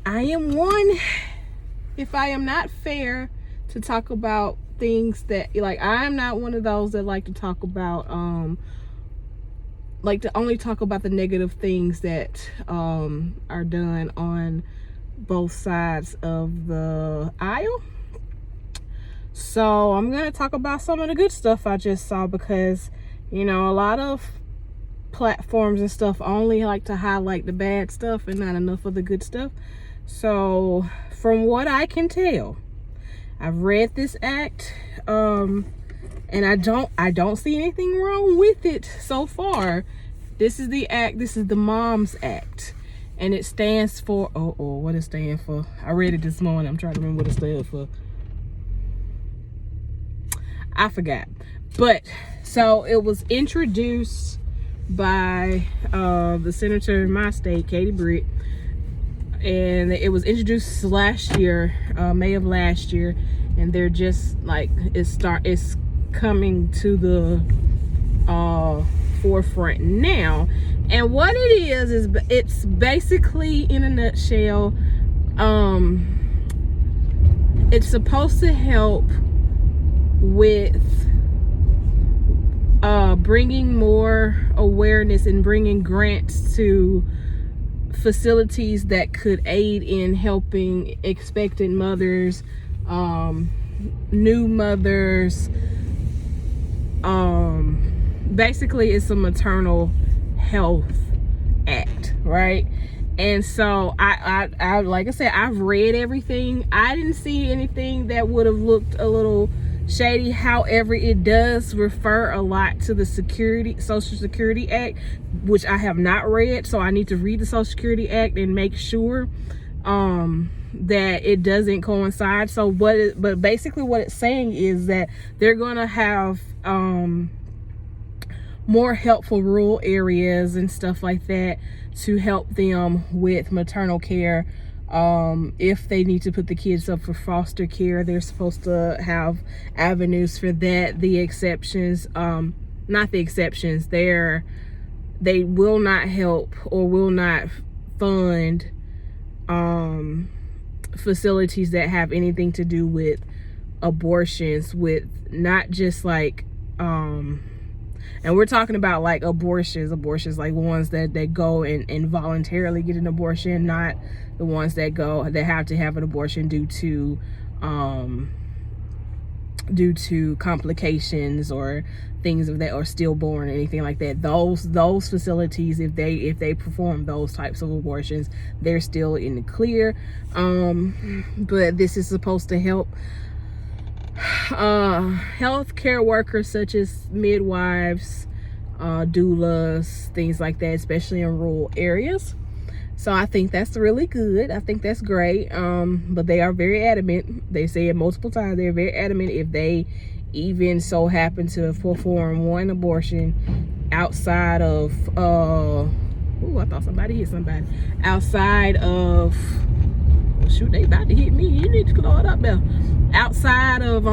I am one, if I am not fair to talk about things that, like, I'm not one of those that like to talk about, like to only talk about the negative things that are done on both sides of the aisle. So I'm gonna talk about some of the good stuff I just saw, because a lot of platforms and stuff only like to highlight the bad stuff and not enough of the good stuff. So from what I can tell, I've read this act, and I don't see anything wrong with it so far. This is the act. This is the Moms Act, and it stands for what it stands for. I read it this morning. I'm trying to remember what it stands for. I forgot. But so it was introduced by the senator in my state, Katie Britt, and it was introduced last year, May of last year, and they're just like it's coming to the forefront now. And what it is it's basically, in a nutshell, it's supposed to help with bringing more awareness and bringing grants to facilities that could aid in helping expectant mothers, new mothers. Basically it's a maternal health act, right? And so I like I said, I've read everything. I didn't see anything that would have looked a little shady. However, it does refer a lot to the Social Security Act, which I have not read. So I need to read the Social Security Act and make sure that it doesn't coincide. So but basically what it's saying is that they're gonna have more helpful rural areas and stuff like that to help them with maternal care. If they need to put the kids up for foster care, they're supposed to have avenues for that. The exceptions, not the exceptions, they will not help or will not fund facilities that have anything to do with abortions, with not just like and we're talking about like abortions like ones that go and voluntarily get an abortion, not the ones that have to have an abortion due to complications or things of that, or stillborn or anything like that. Those facilities, if they perform those types of abortions, they're still in the clear. But this is supposed to help healthcare workers such as midwives, doulas, things like that, especially in rural areas. So I think that's really good. I think that's great. But they are very adamant. They say it multiple times. They're very adamant if they even so happen to perform one abortion outside of I thought somebody hit somebody. Outside of, well, shoot, they about to hit me. You need to slow it up there. Outside of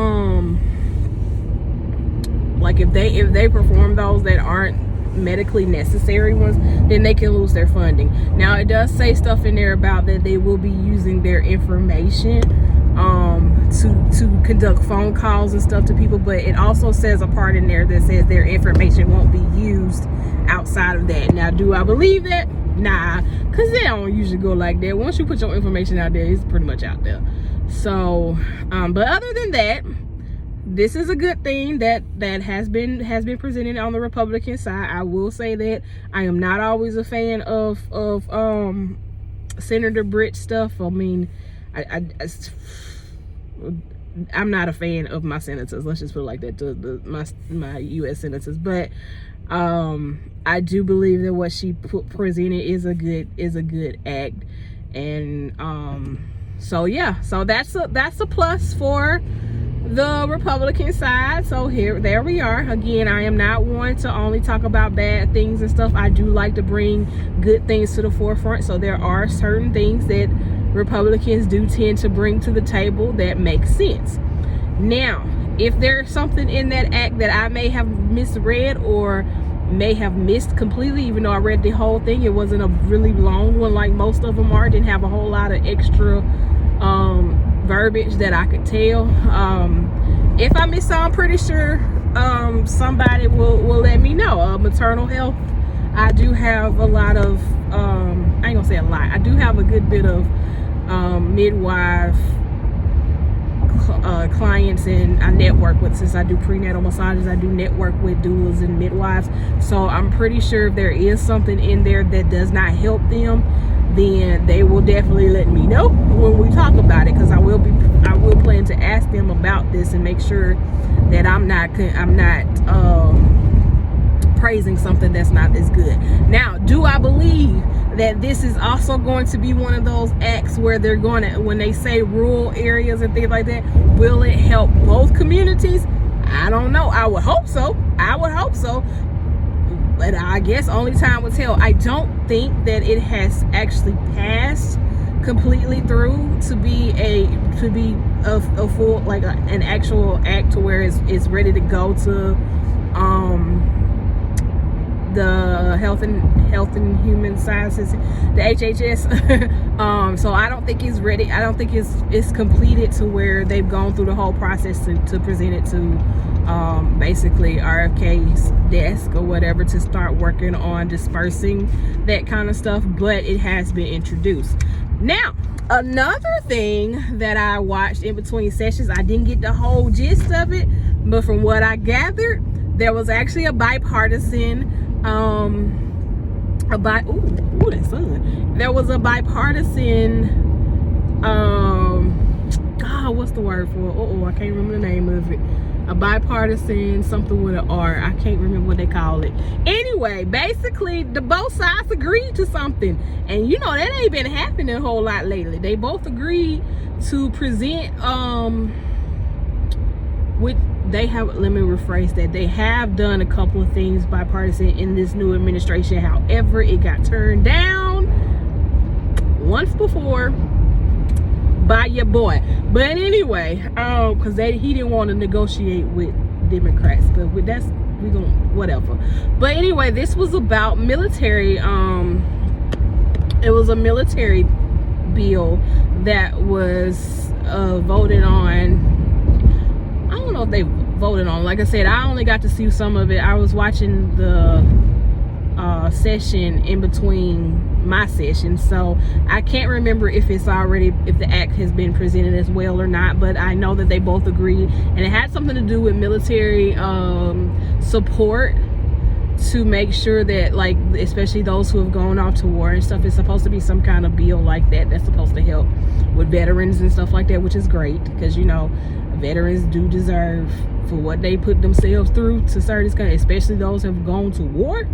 like if they perform those that aren't medically necessary ones, then they can lose their funding. Now it does say stuff in there about that they will be using their information to conduct phone calls and stuff to people, but it also says a part in there that says their information won't be used outside of that. Now, do I believe that? Nah, because they don't usually go like that. Once you put your information out there, it's pretty much out there. So but other than that, this is a good thing that has been presented on the Republican side. I will say that I am not always a fan of Senator Britt stuff. I mean, I'm not a fan of my senators. Let's just put it like that, my U.S. senators. But I do believe that what she presented is a good act, and so yeah. So that's a plus for the Republican side. So there we are. Again, I am not one to only talk about bad things and stuff. I do like to bring good things to the forefront. So there are certain things that Republicans do tend to bring to the table that makes sense. Now, if there's something in that act that I may have misread or may have missed completely, even though I read the whole thing. It wasn't a really long one like most of them are. It didn't have a whole lot of extra verbiage that I could tell. If I missed, I'm pretty sure somebody will let me know. Maternal health, I do have a lot of I ain't gonna say a lot, I do have a good bit of midwife clients, and I network with, since I do prenatal massages, I do network with doulas and midwives. So I'm pretty sure if there is something in there that does not help them, then they will definitely let me know when we talk about it, because I will plan to ask them about this and make sure that I'm not praising something that's not as good. Now, do I believe that this is also going to be one of those acts where they're going to, when they say rural areas and things like that, will it help both communities? I don't know. I would hope so. But I guess only time will tell. I don't think that it has actually passed completely through to be a full, like an actual act to where it's ready to go to the Health and Human Sciences, the HHS. So I don't think it's ready. I don't think it's completed to where they've gone through the whole process to present it to basically RFK's desk or whatever to start working on dispersing that kind of stuff, but it has been introduced. Now, another thing that I watched in between sessions, I didn't get the whole gist of it, but from what I gathered, there was actually a bipartisan that sun. There was a bipartisan God, what's the word for it? I can't remember the name of it. A bipartisan something with an R. I can't remember what they call it. Anyway, basically the both sides agreed to something, and you know that ain't been happening a whole lot lately. They both agreed to present let me rephrase that. They have done a couple of things bipartisan in this new administration. However, it got turned down once before by your boy. But anyway, because he didn't want to negotiate with Democrats. But we gonna whatever. But anyway, this was about military. It was a military bill that was voted on. I don't know if they voted on. Like I said, I only got to see some of it. I was watching the session in between my session, so I can't remember if the act has been presented as well or not, but I know that they both agreed, and it had something to do with military support, to make sure that, like, especially those who have gone off to war and stuff, it's supposed to be some kind of bill like that that's supposed to help with veterans and stuff like that, which is great, because you know veterans do deserve, for what they put themselves through to serve this country, especially those who have gone to war.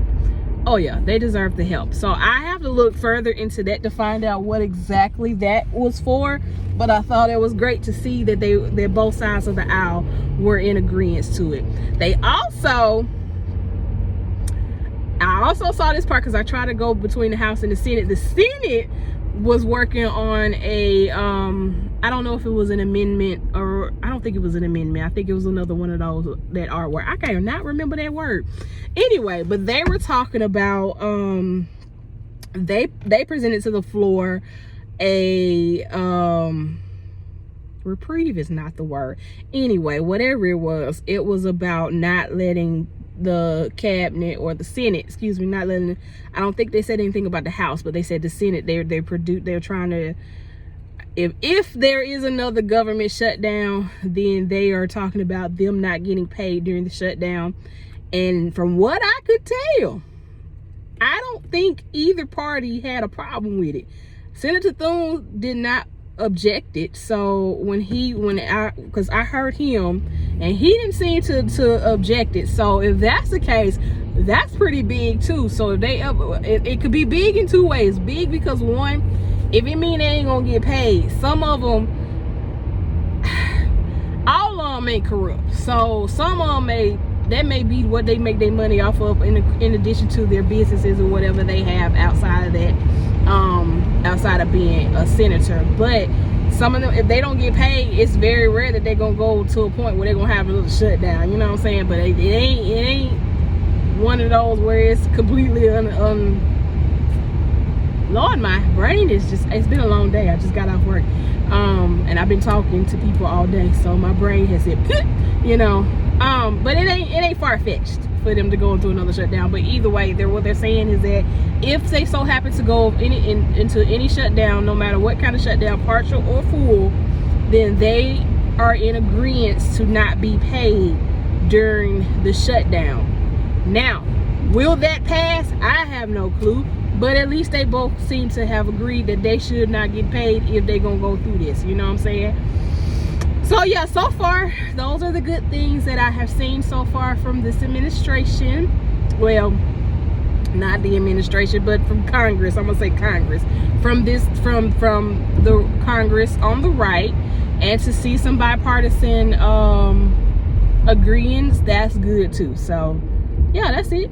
Oh yeah, they deserve the help. So I have to look further into that to find out what exactly that was for, but I thought it was great to see that they're both sides of the aisle were in agreement to it. I also saw this part because I tried to go between the House and the Senate. The Senate was working on a I don't know if it was an amendment, or I don't think it was an amendment. I think it was another one of those that are where I cannot remember that word. Anyway, but they were talking about they presented to the floor a reprieve is not the word. Anyway, whatever it was about not letting the cabinet, or the Senate, excuse me, not letting, I don't think they said anything about the House, but they said the Senate, they're trying to, if there is another government shutdown, then they are talking about them not getting paid during the shutdown. And from what I could tell, I don't think either party had a problem with it. Senator Thune did not object it. So because I heard him and he didn't seem to object it. So if that's the case, that's pretty big too. So if it could be big in two ways. Big because, one, if it mean they ain't gonna get paid, some of them, all of them ain't corrupt. So some of them that may be what they make their money off of, in addition to their businesses or whatever they have outside of that, outside of being a senator. But some of them, if they don't get paid, it's very rare that they're gonna go to a point where they're gonna have a little shutdown, you know what I'm saying? But it ain't one of those where it's completely Lord, my brain is just, it's been a long day. I just got off work. And I've been talking to people all day, so my brain has hit, you know. But it ain't far-fetched for them to go into another shutdown. But either way, what they're saying is that if they so happen to go into any shutdown, no matter what kind of shutdown, partial or full, then they are in agreement to not be paid during the shutdown. Now, will that pass? I have no clue. But at least they both seem to have agreed that they should not get paid if they're gonna go through this, you know what I'm saying? So yeah, so far, those are the good things that I have seen so far from this administration. Well, not the administration, but from Congress. I'm gonna say Congress. From the Congress on the right, and to see some bipartisan agreements, that's good too. So yeah, that's it.